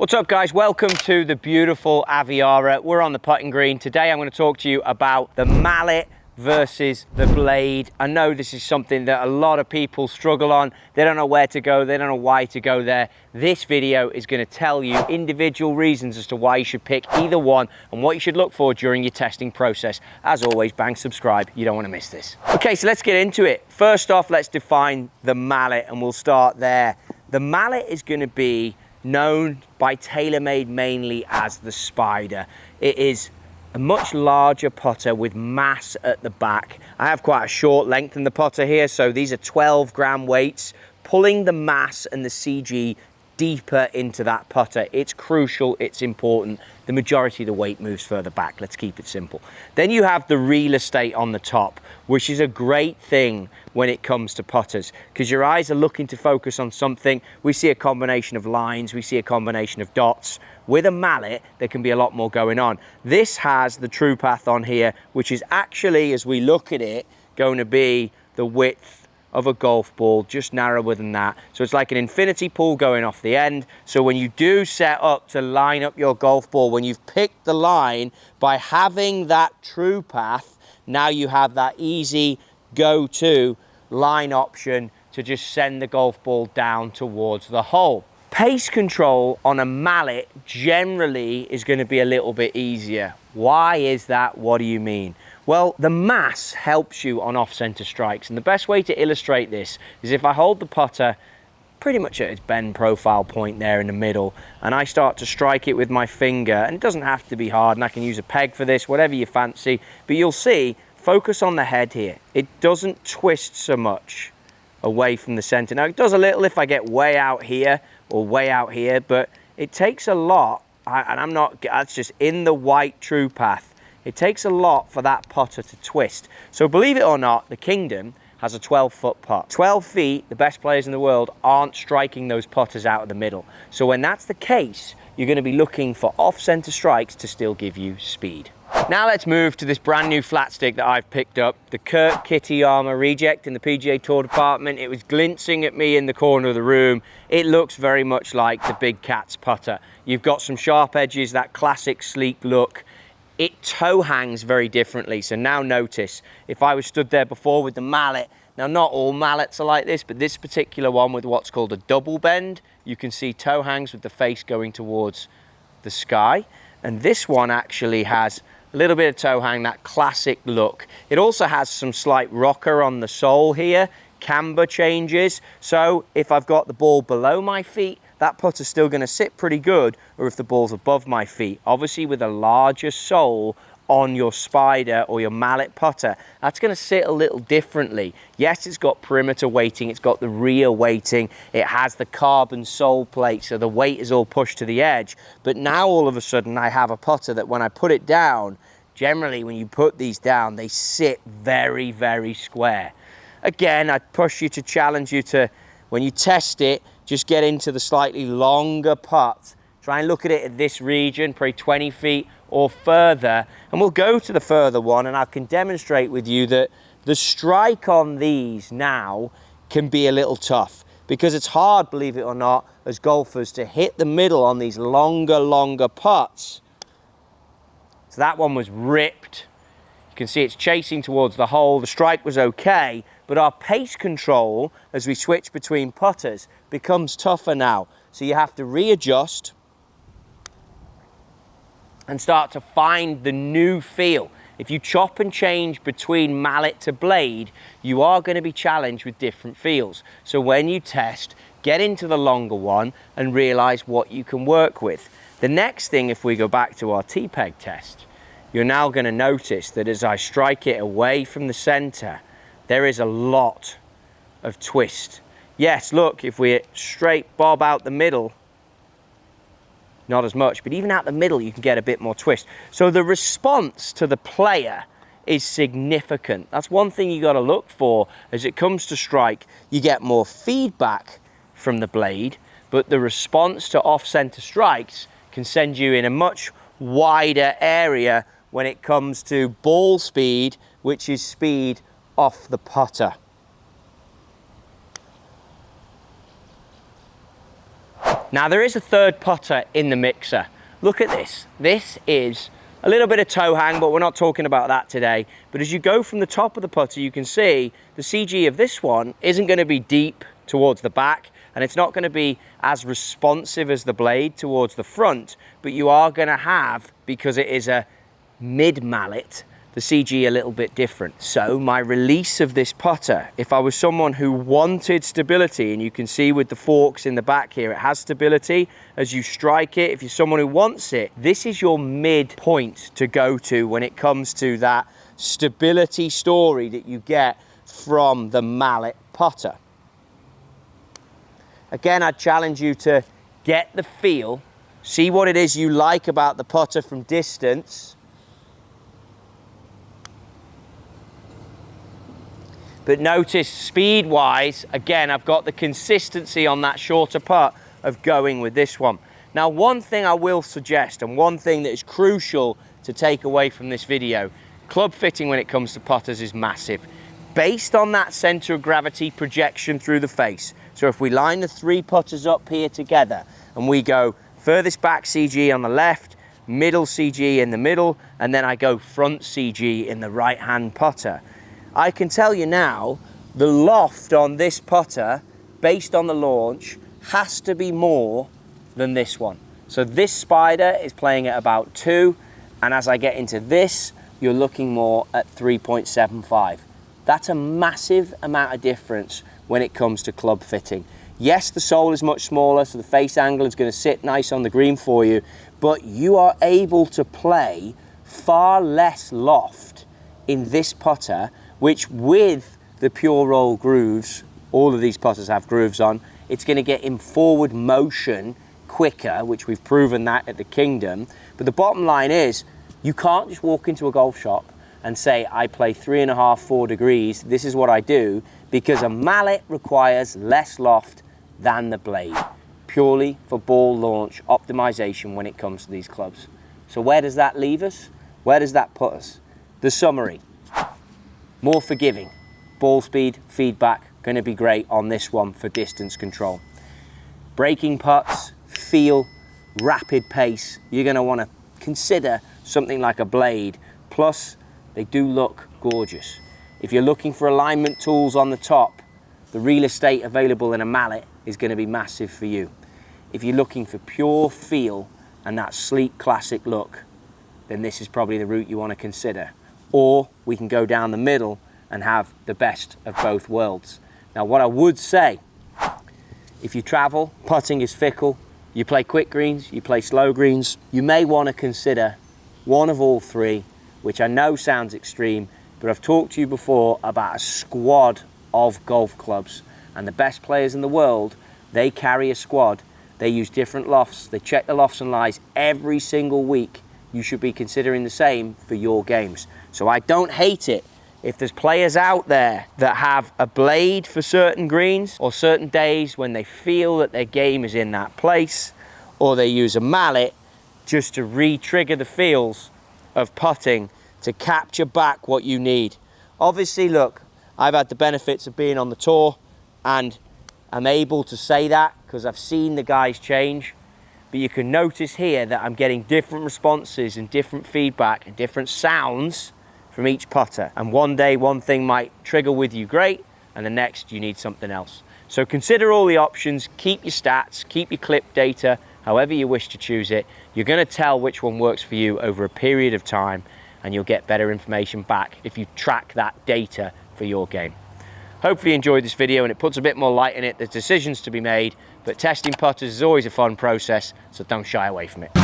What's up guys, welcome to the beautiful Aviara. We're on the putting green. Today I'm going to talk to you about the mallet versus the blade. I know this is something that a lot of people struggle on. They don't know where to go, they don't know why to go there. This video is going to tell you individual reasons as to why you should pick either one and what you should look for during your testing process. As always, bang subscribe, you don't want to miss this. Okay, so let's get into it. First off, let's define the mallet and we'll start there. The mallet is going to be known by TaylorMade mainly as the Spider. It is a much larger putter with mass at the back. I have quite a short length in the putter here, so these are 12-gram weights, pulling the mass and the CG deeper into that putter. It's crucial, it's important. The majority of the weight moves further back. Let's keep it simple. Then you have the real estate on the top, which is a great thing when it comes to putters, because your eyes are looking to focus on something. We see a combination of lines, we see a combination of dots. With a mallet, there can be a lot more going on. This has the true path on here, which is actually, as we look at it, going to be the width of a golf ball, just narrower than that. So it's like an infinity pool going off the end. So when you do set up to line up your golf ball, when you've picked the line, by having that true path, now you have that easy go-to line option to just send the golf ball down towards the hole. Pace control on a mallet generally is going to be a little bit easier. Why is that? What do you mean? Well, the mass helps you on off-center strikes, and the best way to illustrate this is if I hold the putter pretty much at its bend profile point there in the middle, and I start to strike it with my finger, and it doesn't have to be hard, and I can use a peg for this, whatever you fancy, but you'll see, focus on the head here. It doesn't twist so much away from the center. Now, it does a little if I get way out here or way out here, but it takes a lot, and I'm not, that's just in the white true path. It takes a lot for that putter to twist. So believe it or not, the Kingdom has a 12-foot putt. 12 feet, the best players in the world aren't striking those putters out of the middle. So when that's the case, you're going to be looking for off-center strikes to still give you speed. Now let's move to this brand new flat stick that I've picked up, the Kurt Kitayama Reject in the PGA Tour department. It was glinting at me in the corner of the room. It looks very much like the Big Cat's putter. You've got some sharp edges, that classic sleek look. It toe hangs very differently. So now notice, if I was stood there before with the mallet, now not all mallets are like this, but this particular one with what's called a double bend, you can see toe hangs with the face going towards the sky. And this one actually has a little bit of toe hang, that classic look. It also has some slight rocker on the sole here, camber changes. So if I've got the ball below my feet, that putter's still going to sit pretty good, or if the ball's above my feet. Obviously with a larger sole on your Spider or your mallet putter, that's going to sit a little differently. Yes, it's got perimeter weighting, it's got the rear weighting, it has the carbon sole plate, so the weight is all pushed to the edge. But now all of a sudden I have a putter that when I put it down, generally when you put these down, they sit very, very square. Again, I'd push you to challenge you to, when you test it, just get into the slightly longer putt. Try and look at it at this region, probably 20 feet or further. And we'll go to the further one and I can demonstrate with you that the strike on these now can be a little tough, because it's hard, believe it or not, as golfers to hit the middle on these longer putts. So that one was ripped. You can see it's chasing towards the hole. The strike was okay, but our pace control as we switch between putters becomes tougher now. So you have to readjust and start to find the new feel. If you chop and change between mallet to blade, you are going to be challenged with different feels. So when you test, get into the longer one and realize what you can work with. The next thing, if we go back to our T-peg test, you're now going to notice that as I strike it away from the center, there is a lot of twist. Yes, look, if we straight bob out the middle, not as much, but even out the middle, you can get a bit more twist. So the response to the player is significant. That's one thing you got to look for as it comes to strike. You get more feedback from the blade, but the response to off-center strikes can send you in a much wider area when it comes to ball speed, which is speed off the putter. Now there is a third putter in the mixer. Look at this. This is a little bit of toe hang, but we're not talking about that today. But as you go from the top of the putter, you can see the CG of this one isn't going to be deep towards the back, and it's not going to be as responsive as the blade towards the front, but you are going to have, because it is a mid-mallet, the CG a little bit different. So my release of this putter, if I was someone who wanted stability, and you can see with the forks in the back here, it has stability as you strike it. If you're someone who wants it, this is your mid point to go to when it comes to that stability story that you get from the mallet putter. Again, I'd challenge you to get the feel, see what it is you like about the putter from distance. But notice speed-wise, again, I've got the consistency on that shorter putt of going with this one. Now, one thing I will suggest, and one thing that is crucial to take away from this video, club fitting when it comes to putters is massive. Based on that center of gravity projection through the face. So if we line the 3 putters up here together, and we go furthest back CG on the left, middle CG in the middle, and then I go front CG in the right-hand putter, I can tell you now, the loft on this putter, based on the launch, has to be more than this one. So this spider is playing at about 2, and as I get into this, you're looking more at 3.75. That's a massive amount of difference when it comes to club fitting. Yes, the sole is much smaller, so the face angle is going to sit nice on the green for you, but you are able to play far less loft in this putter, which with the pure roll grooves, all of these putters have grooves on, it's going to get in forward motion quicker, which we've proven that at the Kingdom. But the bottom line is, you can't just walk into a golf shop and say, I play 3.5, 4 degrees, this is what I do, because a mallet requires less loft than the blade, purely for ball launch optimization when it comes to these clubs. So where does that leave us? Where does that put us? The summary. More forgiving, ball speed, feedback, going to be great on this one for distance control. Breaking putts, feel, rapid pace, you're going to want to consider something like a blade, plus they do look gorgeous. If you're looking for alignment tools on the top, the real estate available in a mallet is going to be massive for you. If you're looking for pure feel and that sleek classic look, then this is probably the route you want to consider. Or we can go down the middle and have the best of both worlds. Now, what I would say, if you travel, putting is fickle, you play quick greens, you play slow greens, you may want to consider one of all 3, which I know sounds extreme, but I've talked to you before about a squad of golf clubs, and the best players in the world, they carry a squad, they use different lofts, they check the lofts and lies every single week. You should be considering the same for your games. So I don't hate it if there's players out there that have a blade for certain greens or certain days when they feel that their game is in that place, or they use a mallet just to re-trigger the feels of putting to capture back what you need. Obviously, look, I've had the benefits of being on the tour, and I'm able to say that because I've seen the guys change. But you can notice here that I'm getting different responses and different feedback and different sounds from each putter. And one day, one thing might trigger with you great, and the next you need something else. So consider all the options, keep your stats, keep your clip data, however you wish to choose it. You're gonna tell which one works for you over a period of time, and you'll get better information back if you track that data for your game. Hopefully you enjoyed this video and it puts a bit more light in it. There's decisions to be made, but testing putters is always a fun process, so don't shy away from it.